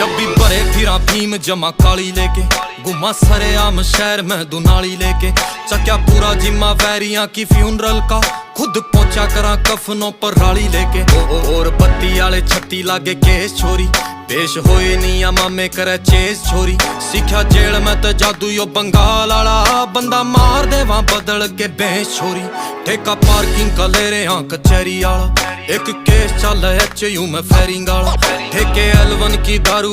डब्बी भरे फिरा भीम जमा काली लेके, गुमा सरे आम शहर में दुनाली लेके, चक्या पूरा जिम्मा वैरियां की फ्यूनरल का, खुद पहुंचा करा कफनों पर राली लेके। और बत्ती आले छत्ती लागे केस छोरी, पेश होए नी मामे करे चेस छोरी, सीखा जेल में ते जादू यो बंगाल आला, बंदा मार दे वहां बदल के बेस छोरी। ठेका पार्किंग का ले रहे हाँ कचहरी आला, एक केस चल HU में फेरिंग आला, ठेके L1 की दारू